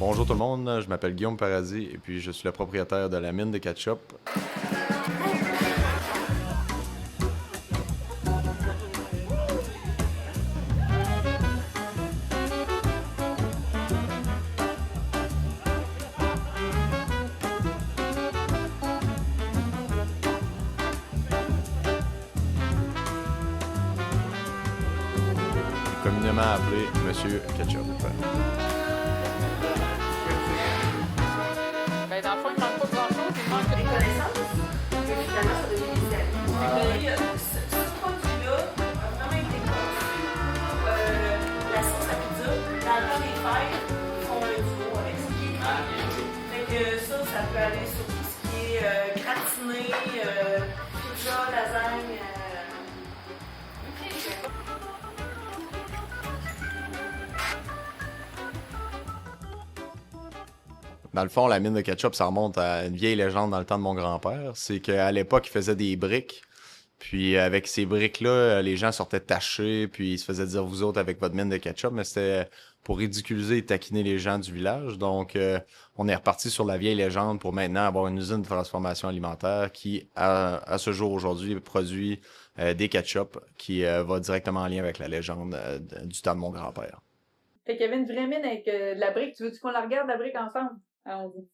Bonjour tout le monde, je m'appelle Guillaume Paradis et puis je suis le propriétaire de la mine de ketchup. Communément appelé Monsieur Ketchup. Dans le fond, il manque pas grand-chose, il manque des connaissances, que finalement, ça devient des amis. Ce produit-là a vraiment été conçu pour la sauce à pizza. Dans le temps des fêtes, ils font un duo avec ça. Fait que ça peut aller sur tout ce qui est gratiné, pizza, lasagne. Dans le fond, la mine de ketchup, ça remonte à une vieille légende dans le temps de mon grand-père. C'est qu'à l'époque, il faisait des briques. Puis avec ces briques-là, les gens sortaient tachés, puis ils se faisaient dire vous autres avec votre mine de ketchup, mais c'était pour ridiculiser et taquiner les gens du village. Donc, on est reparti sur la vieille légende pour maintenant avoir une usine de transformation alimentaire qui, à ce jour aujourd'hui, produit des ketchup qui va directement en lien avec la légende du temps de mon grand-père. Fait qu'il y avait une vraie mine avec de la brique. Tu veux-tu qu'on la regarde, la brique, ensemble? Allons-y.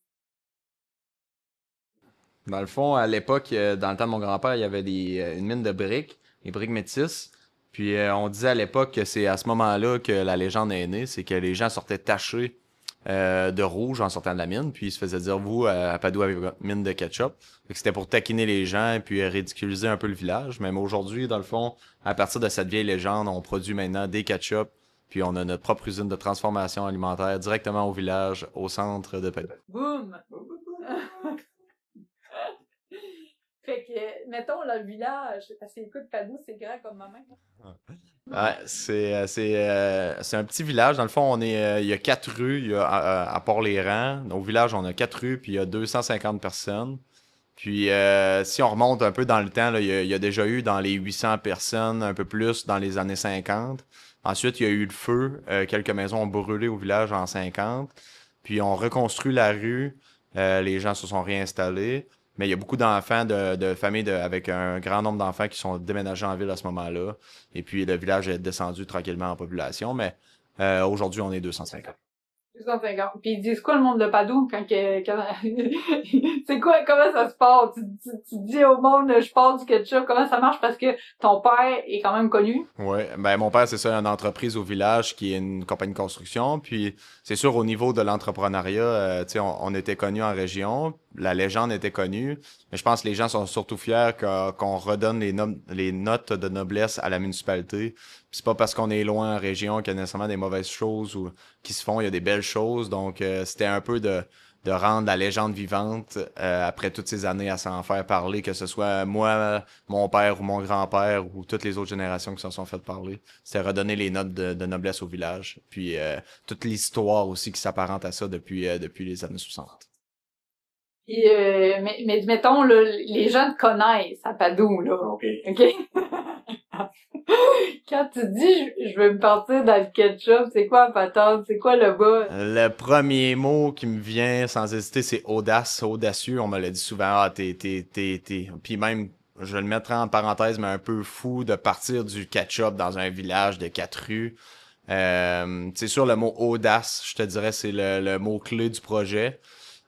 Dans le fond, à l'époque, dans le temps de mon grand-père, il y avait une mine de briques, les briques métisses. Puis on disait à l'époque que c'est à ce moment-là que la légende est née, c'est que les gens sortaient tachés de rouge en sortant de la mine, puis ils se faisaient dire vous à Padoue avec votre mine de ketchup. Fait que c'était pour taquiner les gens et puis ridiculiser un peu le village. Même aujourd'hui, dans le fond, à partir de cette vieille légende, on produit maintenant des ketchup, puis on a notre propre usine de transformation alimentaire directement au village, au centre de Padoue. Boum! Fait que, mettons, le village, parce que, écoute, Padoue, c'est grand comme ma main. Ouais, c'est un petit village. Dans le fond, il y a 4 rues, il y a, à Port-les-Rangs. Au village, on a 4 rues, puis il y a 250 personnes. Puis, si on remonte un peu dans le temps, là, il y a déjà eu dans les 800 personnes, un peu plus dans les années 50. Ensuite, il y a eu le feu. Quelques maisons ont brûlé au village en 50. Puis, on reconstruit la rue. Les gens se sont réinstallés. Mais il y a beaucoup d'enfants, de familles avec un grand nombre d'enfants qui sont déménagés en ville à ce moment-là. Et puis, le village est descendu tranquillement en population. Mais aujourd'hui, on est 250. 250. Puis ils disent quoi le monde de Padoue c'est quoi, comment ça se passe? Tu dis au monde, je pars du ketchup, comment ça marche? Parce que ton père est quand même connu. Ouais, ben mon père, c'est ça, une entreprise au village qui est une compagnie de construction. Puis c'est sûr, au niveau de l'entrepreneuriat, tu sais, on était connu en région, la légende était connue, mais je pense que les gens sont surtout fiers qu'on redonne les notes de noblesse à la municipalité. Puis c'est pas parce qu'on est loin en région qu'il y a nécessairement des mauvaises choses ou qui se font, il y a des belles choses. Donc c'était un peu de rendre la légende vivante après toutes ces années à s'en faire parler, que ce soit moi, mon père ou mon grand-père ou toutes les autres générations qui s'en sont faites parler. C'était redonner les notes de noblesse au village. Puis toute l'histoire aussi qui s'apparente à ça depuis les années 60. Puis, mais mettons, là, les gens te connaissent à Padoue, là. OK. OK? Quand tu dis je veux me partir dans le ketchup, c'est quoi la patente? C'est quoi le bas? Le premier mot qui me vient sans hésiter, c'est audace, audacieux. On me l'a dit souvent, t'es. Puis même, je le mettrai en parenthèse, mais un peu fou de partir du ketchup dans un village de 4 rues. C'est sûr, le mot audace, je te dirais, c'est le mot-clé du projet.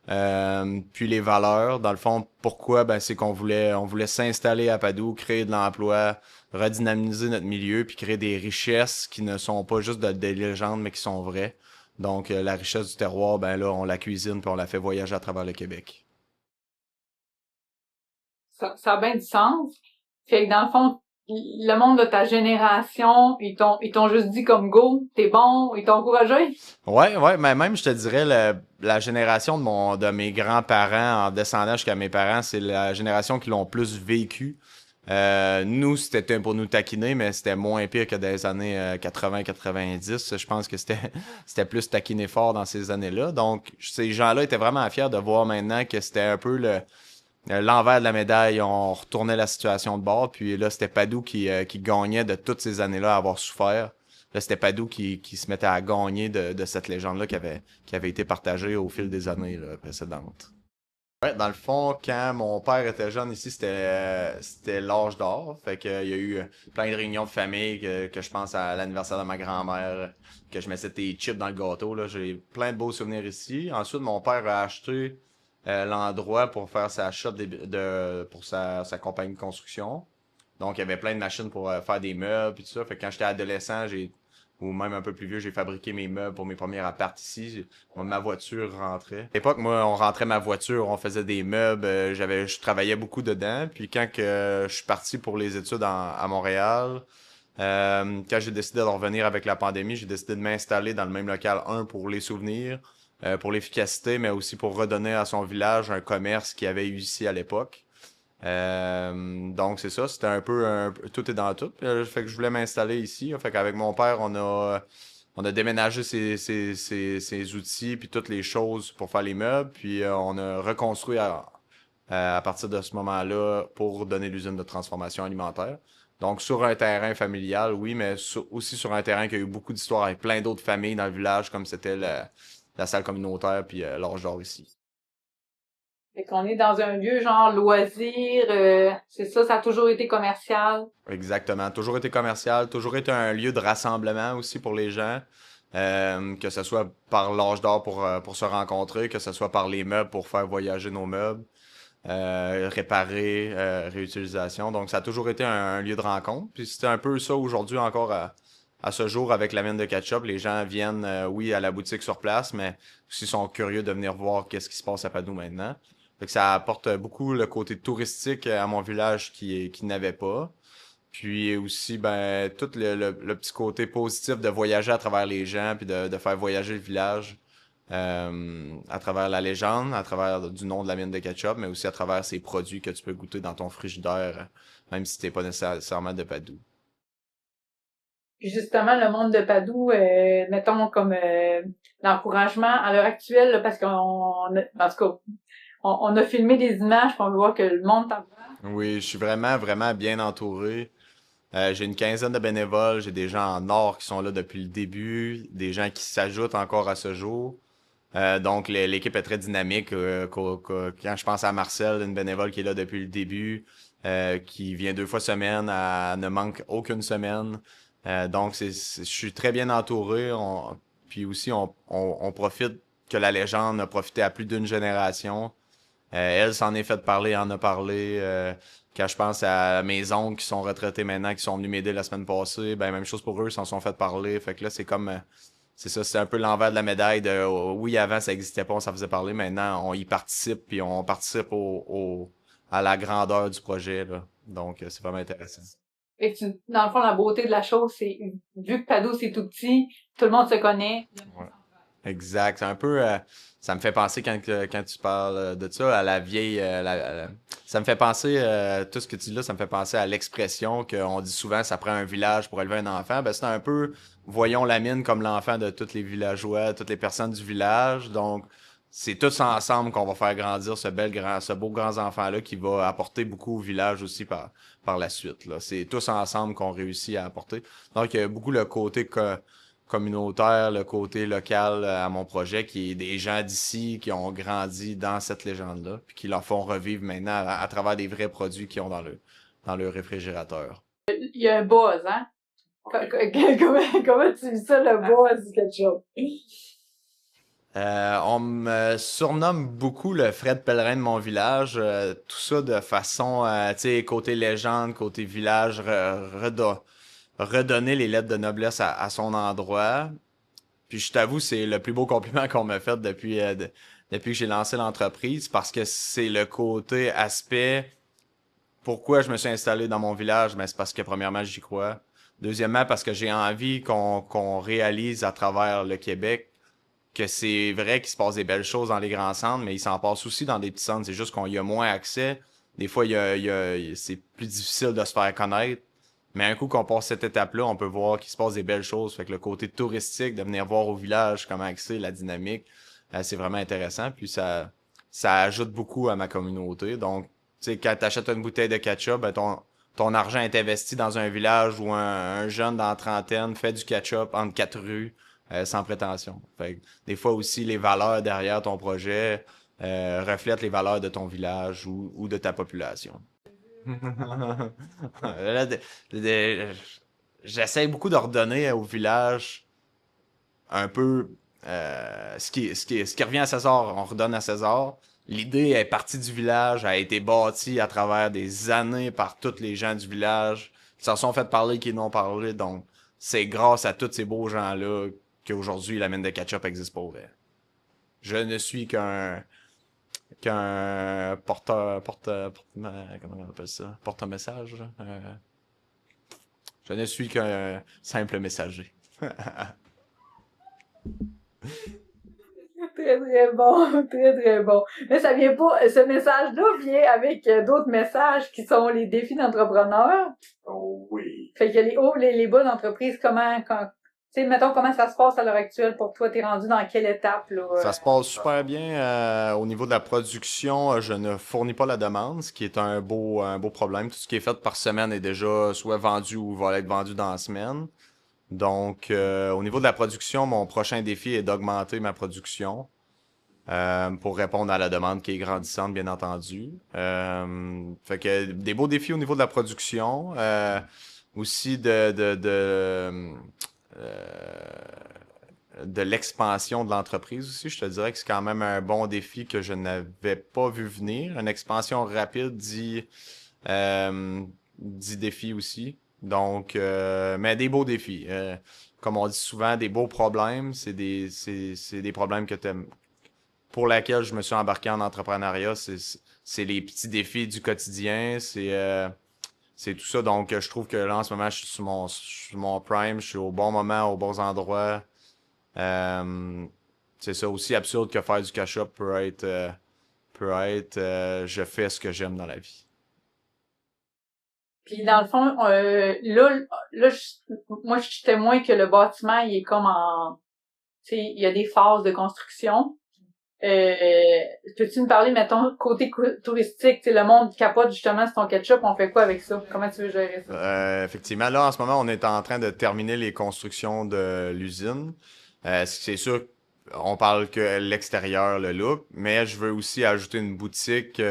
Puis les valeurs, dans le fond, pourquoi? Ben, c'est qu'on voulait s'installer à Padoue, créer de l'emploi, redynamiser notre milieu, puis créer des richesses qui ne sont pas juste des légendes, mais qui sont vraies. Donc, la richesse du terroir, ben là, on la cuisine, puis on la fait voyager à travers le Québec. Ça a bien du sens. Fait que dans le fond, le monde de ta génération, ils t'ont juste dit comme go, t'es bon, ils t'ont encouragé. Ouais, mais même, je te dirais, la génération de mes grands-parents, en descendant jusqu'à mes parents, c'est la génération qui l'ont plus vécu. Nous, c'était pour nous taquiner, mais c'était moins pire que dans les années 80-90. Je pense que c'était plus taquiner fort dans ces années-là. Donc, ces gens-là étaient vraiment fiers de voir maintenant que c'était un peu l'envers de la médaille. On retournait la situation de bord. Puis là, c'était Padoue qui gagnait de toutes ces années-là à avoir souffert. Là, c'était Padoue qui se mettait à gagner de cette légende-là qui avait été partagée au fil des années là, précédentes. Ouais, dans le fond, quand mon père était jeune ici, c'était l'âge d'or. Fait que, il y a eu plein de réunions de famille que je pense à l'anniversaire de ma grand-mère, que je mettais des chips dans le gâteau. Là. J'ai plein de beaux souvenirs ici. Ensuite, mon père a acheté l'endroit pour faire sa shop pour sa compagnie de construction. Donc, il y avait plein de machines pour faire des meubles et tout ça. Fait que quand j'étais adolescent, ou même un peu plus vieux, j'ai fabriqué mes meubles pour mes premiers apparts ici. Ma voiture rentrait. À l'époque, moi, on rentrait ma voiture, on faisait des meubles, je travaillais beaucoup dedans. Puis quand que je suis parti pour les études à Montréal, quand j'ai décidé de revenir avec la pandémie, j'ai décidé de m'installer dans le même local, pour les souvenirs, pour l'efficacité, mais aussi pour redonner à son village un commerce qu'il y avait eu ici à l'époque. Donc c'est ça, c'était un peu tout est dans tout. Fait que je voulais m'installer ici. Fait qu'avec mon père, on a déménagé ses outils puis toutes les choses pour faire les meubles. Puis on a reconstruit à partir de ce moment-là pour donner l'usine de transformation alimentaire. Donc sur un terrain familial, oui, mais aussi sur un terrain qui a eu beaucoup d'histoires avec plein d'autres familles dans le village, comme c'était la salle communautaire puis l'Orge d'Or ici. Fait qu'on est dans un lieu genre loisir, c'est ça, ça a toujours été commercial. Exactement. Toujours été commercial, toujours été un lieu de rassemblement aussi pour les gens. Que ce soit par l'âge d'or pour se rencontrer, que ce soit par les meubles pour faire voyager nos meubles, réparer, réutilisation. Donc ça a toujours été un lieu de rencontre. Puis c'était un peu ça aujourd'hui encore à ce jour avec la mine de ketchup. Les gens viennent, oui, à la boutique sur place, mais aussi sont curieux de venir voir qu'est-ce qui se passe à Padoue maintenant. Fait que ça apporte beaucoup le côté touristique à mon village qui n'avait pas. Puis aussi, ben, tout le petit côté positif de voyager à travers les gens, puis de faire voyager le village à travers la légende, à travers du nom de la mine de ketchup, mais aussi à travers ces produits que tu peux goûter dans ton frigidaire, même si t'es pas nécessairement de Padoue. Puis justement, le monde de Padoue, mettons comme l'encouragement à l'heure actuelle, là, parce en tout cas, on a filmé des images, puis on voit que le monde t'en... Oui, je suis vraiment, vraiment bien entouré. J'ai une quinzaine de bénévoles, j'ai des gens en or qui sont là depuis le début, des gens qui s'ajoutent encore à ce jour. Donc l'équipe est très dynamique. Quand je pense à Marcel, une bénévole qui est là depuis le début, qui vient 2 fois semaine, elle ne manque aucune semaine. Donc je suis très bien entouré. Puis aussi on profite que la légende a profité à plus d'une génération. Elle s'en est fait parler, en a parlé. Quand je pense à mes oncles qui sont retraités maintenant, qui sont venus m'aider la semaine passée, ben même chose pour eux, ils s'en sont fait parler. Fait que là, c'est comme c'est ça, c'est un peu l'envers de la médaille de oui, avant ça existait pas, on s'en faisait parler, maintenant on y participe, puis on participe à la grandeur du projet, là. Donc c'est vraiment intéressant. Et dans le fond, la beauté de la chose, c'est vu que Padoue c'est tout petit, tout le monde se connaît. Ouais. Exact. C'est un peu. Ça me fait penser quand tu parles de ça, à la vieille. Ça me fait penser, tout ce que tu dis là, ça me fait penser à l'expression qu'on dit souvent, ça prend un village pour élever un enfant. Ben, c'est un peu, voyons la mine comme l'enfant de tous les villageois, toutes les personnes du village. Donc, c'est tous ensemble qu'on va faire grandir ce beau grand enfant-là qui va apporter beaucoup au village aussi par la suite, là. C'est tous ensemble qu'on réussit à apporter. Donc, il y a beaucoup le côté communautaire, le côté local à mon projet, qui est des gens d'ici qui ont grandi dans cette légende-là, puis qui leur font revivre maintenant à travers des vrais produits qu'ils ont dans le réfrigérateur. Il y a un buzz, hein? Comment tu vis ça, le buzz du ketchup? On me surnomme beaucoup le Fred Pellerin de mon village, tout ça de façon, tu sais, côté légende, côté village, redonner les lettres de noblesse à son endroit. Puis je t'avoue, c'est le plus beau compliment qu'on m'a fait depuis que j'ai lancé l'entreprise, parce que c'est le côté aspect. Pourquoi je me suis installé dans mon village? Ben, c'est parce que premièrement, j'y crois. Deuxièmement, parce que j'ai envie qu'on réalise à travers le Québec que c'est vrai qu'il se passe des belles choses dans les grands centres, mais il s'en passe aussi dans des petits centres. C'est juste qu'on y a moins accès. Des fois, c'est plus difficile de se faire connaître. Mais un coup qu'on passe cette étape-là, on peut voir qu'il se passe des belles choses. Fait que le côté touristique, de venir voir au village comment c'est la dynamique, c'est vraiment intéressant. Puis ça ajoute beaucoup à ma communauté. Donc, tu sais, quand t'achètes une bouteille de ketchup, ben ton argent est investi dans un village où un jeune dans la trentaine fait du ketchup entre quatre rues sans prétention. Fait que des fois aussi, les valeurs derrière ton projet reflètent les valeurs de ton village ou de ta population. Là, j'essaie beaucoup de redonner au village un peu ce qui revient à César, on redonne à César. L'idée est partie du village, a été bâtie à travers des années par tous les gens du village qui s'en sont fait parler, qui n'ont parlé. Donc, c'est grâce à tous ces beaux gens-là qu'aujourd'hui la mine de ketchup existe pour vrai. Je ne suis qu'un comment on appelle ça? Porte-message. Je ne suis qu'un simple messager. Très, très bon, très, très bon. Mais ça vient pas, ce message-là vient avec d'autres messages qui sont les défis d'entrepreneurs. Oh oui. Fait que les hauts, les bas d'entreprise, tu sais, mettons, comment ça se passe à l'heure actuelle pour toi? T'es rendu dans quelle étape, là? Ça se passe super bien. Au niveau de la production, je ne fournis pas la demande, ce qui est un beau problème. Tout ce qui est fait par semaine est déjà soit vendu ou va être vendu dans la semaine. Donc, au niveau de la production, mon prochain défi est d'augmenter ma production pour répondre à la demande qui est grandissante, bien entendu. Fait que des beaux défis au niveau de la production. Aussi de l'expansion de l'entreprise aussi. Je te dirais que c'est quand même un bon défi que je n'avais pas vu venir. Une expansion rapide dit défi aussi. Donc, mais des beaux défis. Comme on dit souvent, des beaux problèmes, c'est des problèmes pour lesquels je me suis embarqué en entrepreneuriat. C'est les petits défis du quotidien. C'est tout ça. Donc, je trouve que là, en ce moment, je suis sur mon prime. Je suis au bon moment, aux bons endroits. C'est ça, aussi absurde que faire du cash-up peut être je fais ce que j'aime dans la vie. Puis dans le fond, moi je suis témoin que le bâtiment il est comme tu sais, il y a des phases de construction. Peux-tu me parler, mettons, côté touristique, tu sais, le monde capote justement sur ton ketchup, on fait quoi avec ça? Comment tu veux gérer ça? Effectivement, là en ce moment, on est en train de terminer les constructions de l'usine. C'est sûr, on parle que l'extérieur, le look, mais je veux aussi ajouter une boutique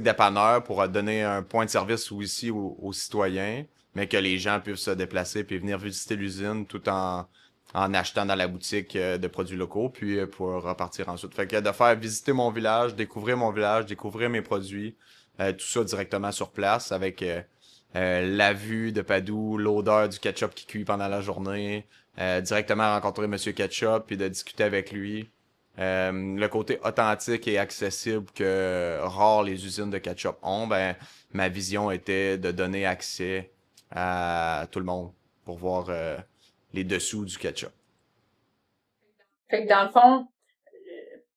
dépanneur pour donner un point de service aussi aux citoyens, mais que les gens puissent se déplacer puis venir visiter l'usine tout en achetant dans la boutique de produits locaux, puis pour repartir ensuite. Fait que de faire visiter mon village, découvrir mes produits, tout ça directement sur place avec la vue de Padoue, l'odeur du ketchup qui cuit pendant la journée, directement rencontrer Monsieur Ketchup puis de discuter avec lui. Le côté authentique et accessible que rare les usines de ketchup ont, ma vision était de donner accès à tout le monde pour voir les dessous du ketchup. Fait que dans le fond,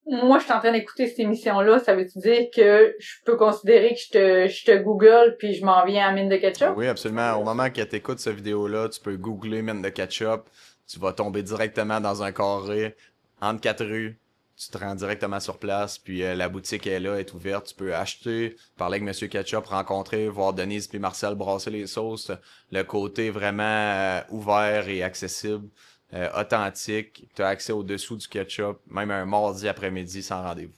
moi je suis en train d'écouter cette émission-là, ça veut-tu dire que je peux considérer que je te Google puis je m'en viens à mine de ketchup? Oui, absolument. Au moment que tu écoutes cette vidéo-là, tu peux googler mine de ketchup, tu vas tomber directement dans un carré entre quatre rues. Tu te rends directement sur place, puis la boutique est là, est ouverte. Tu peux acheter, parler avec Monsieur Ketchup, rencontrer, voir Denise puis Marcel brasser les sauces. Le côté vraiment ouvert et accessible, authentique. Tu as accès au dessous du ketchup, même un mardi après-midi sans rendez-vous.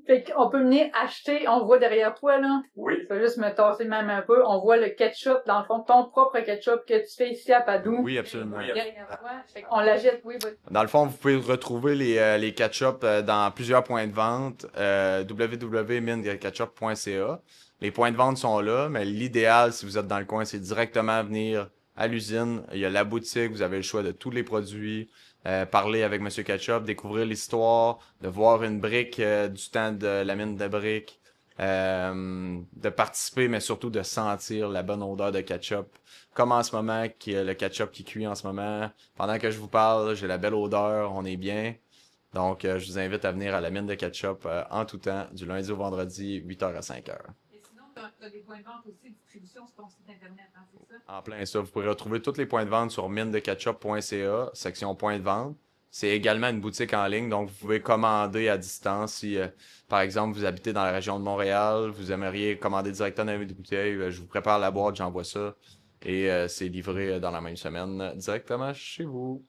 Fait qu'on peut venir acheter, on voit derrière toi, là. Oui. Tu vas juste me tasser même un peu. On voit le ketchup, dans le fond, ton propre ketchup que tu fais ici à Padoue. Oui, absolument. Derrière toi. Fait qu'on l'achète, oui. Dans le fond, vous pouvez retrouver les ketchup dans plusieurs points de vente. www.mindeketchup.ca. Les points de vente sont là, mais l'idéal, si vous êtes dans le coin, c'est directement venir à l'usine. Il y a la boutique, vous avez le choix de tous les produits. Parler avec Monsieur Ketchup, découvrir l'histoire, de voir une brique du temps de la mine de briques, de participer, mais surtout de sentir la bonne odeur de ketchup. Comme en ce moment, le ketchup qui cuit en ce moment. Pendant que je vous parle, j'ai la belle odeur, on est bien. Donc, je vous invite à venir à la mine de ketchup en tout temps, du lundi au vendredi, 8h à 5h. Et sinon, tu as des points de vente aussi, distribution sur ton site internet, c'est ça? En plein ça. Vous pourrez retrouver tous les points de vente sur minedeketchup.ca, section points de vente. c'est également une boutique en ligne, donc vous pouvez commander à distance. Si, par exemple, vous habitez dans la région de Montréal, vous aimeriez commander directement dans les bouteilles, je vous prépare la boîte, j'envoie ça. Et c'est livré dans la même semaine directement chez vous.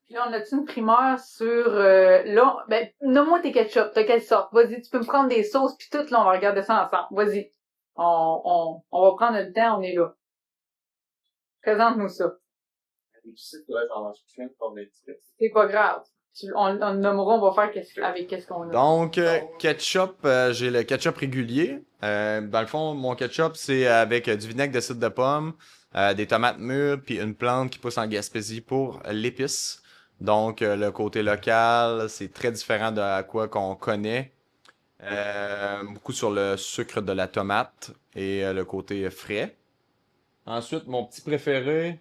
Puis là, on a-tu une primeur sur... là, ben, nomme-moi tes ketchup, de quelle sorte? Vas-y, tu peux me prendre des sauces, puis tout, là, on va regarder ça ensemble. Vas-y. On va prendre notre temps, on est là. Présente-nous ça. C'est pas grave. On le nommera, on va faire avec qu'est-ce qu'on a. Donc, ketchup, j'ai le ketchup régulier. Dans le fond, mon ketchup, c'est avec du vinaigre de cidre de pomme, des tomates mûres, puis une plante qui pousse en Gaspésie pour l'épice. Donc, le côté local, c'est très différent de à quoi qu'on connaît. Beaucoup sur le sucre de la tomate et le côté frais. Ensuite, mon petit préféré,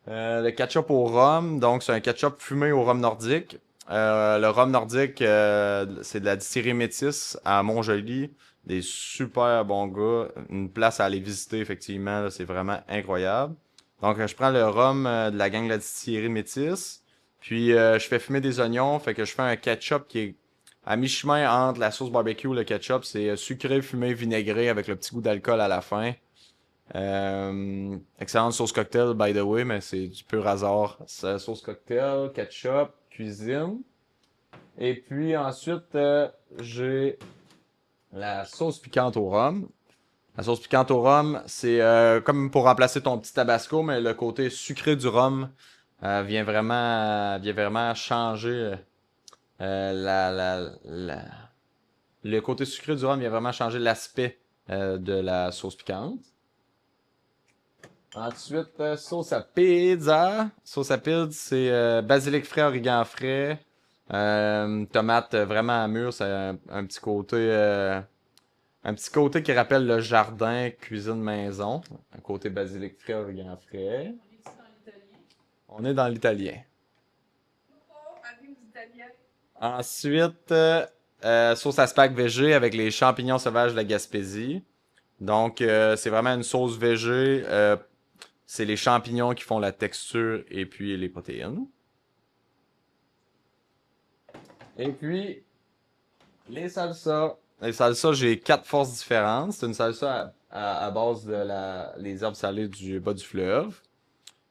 le ketchup au rhum. Donc, c'est un ketchup fumé au rhum nordique. Le rhum nordique, c'est de la distillerie Métis à Montjoly. Des super bons gars. Une place à aller visiter, effectivement. Là, c'est vraiment incroyable. Donc, je prends le rhum de la gang de la distillerie Métis. Puis, je fais fumer des oignons. Fait que je fais un ketchup qui est à mi-chemin entre la sauce barbecue et le ketchup. C'est sucré, fumé, vinaigré avec le petit goût d'alcool à la fin. Excellente sauce cocktail, by the way, mais c'est du pur hasard. C'est sauce cocktail, ketchup, cuisine. Et puis ensuite, j'ai la sauce piquante au rhum. La sauce piquante au rhum, c'est comme pour remplacer ton petit tabasco, mais le côté sucré du rhum vient vraiment changer le côté sucré du rhum vient vraiment changer l'aspect de la sauce piquante. Ensuite, sauce à pizza. Sauce à pizza, c'est basilic frais, origan frais, tomate vraiment mûre, c'est un petit côté qui rappelle le jardin cuisine maison. Un côté basilic frais, origan frais. On est dans l'italien. Ensuite, sauce à spag végé avec les champignons sauvages de la Gaspésie. Donc, c'est vraiment une sauce végé. C'est les champignons qui font la texture et puis les protéines. Et puis, les salsas. Les salsas, j'ai 4 forces différentes. C'est une salsa à base de les herbes salées du bas du fleuve.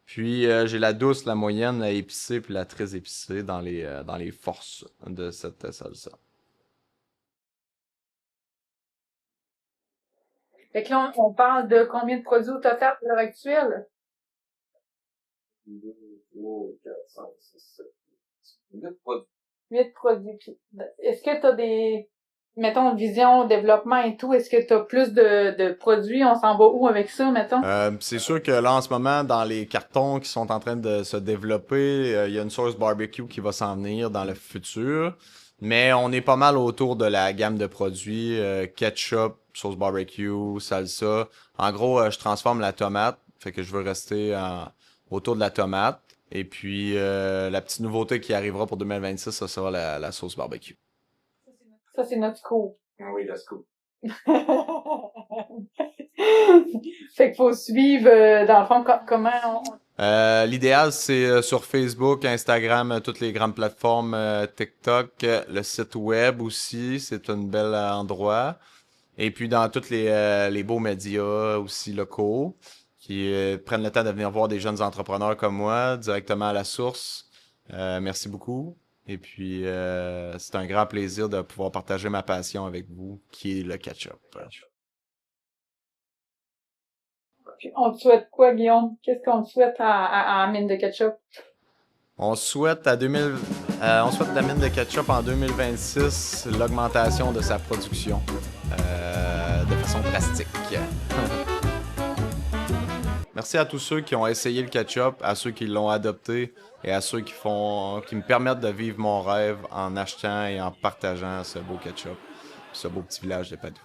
Puis, j'ai la douce, la moyenne, la épicée puis la très épicée dans les forces de cette salsa. Fait que là, on parle de combien de produits au total à l'heure actuelle? 2, 3, 4, 5, 6, 7, 8 produits. 8 produits. Puis, est-ce que t'as des, mettons, vision, développement et tout, est-ce que t'as plus de produits? On s'en va où avec ça, mettons? C'est sûr que là, en ce moment, dans les cartons qui sont en train de se développer, il y a une sauce barbecue qui va s'en venir dans le futur. Mais on est pas mal autour de la gamme de produits, ketchup, sauce barbecue, salsa. En gros, je transforme la tomate, fait que je veux rester autour de la tomate. Et puis, la petite nouveauté qui arrivera pour 2026, ça sera la sauce barbecue. Ça, c'est notre scoop. Ah oui, let's go. Fait qu'il faut suivre, dans le fond, comment L'idéal, c'est sur Facebook, Instagram, toutes les grandes plateformes, TikTok, le site web aussi, c'est un bel endroit. Et puis dans tous les beaux médias aussi locaux qui prennent le temps de venir voir des jeunes entrepreneurs comme moi directement à la source. Merci beaucoup. Et puis c'est un grand plaisir de pouvoir partager ma passion avec vous, qui est le ketchup. on te souhaite quoi, Guillaume? Qu'est-ce qu'on te souhaite à Mine de Ketchup? On souhaite la mine de ketchup en 2026 l'augmentation de sa production de façon drastique. Merci à tous ceux qui ont essayé le ketchup, à ceux qui l'ont adopté et à ceux qui me permettent de vivre mon rêve en achetant et en partageant ce beau ketchup, ce beau petit village de Padoue.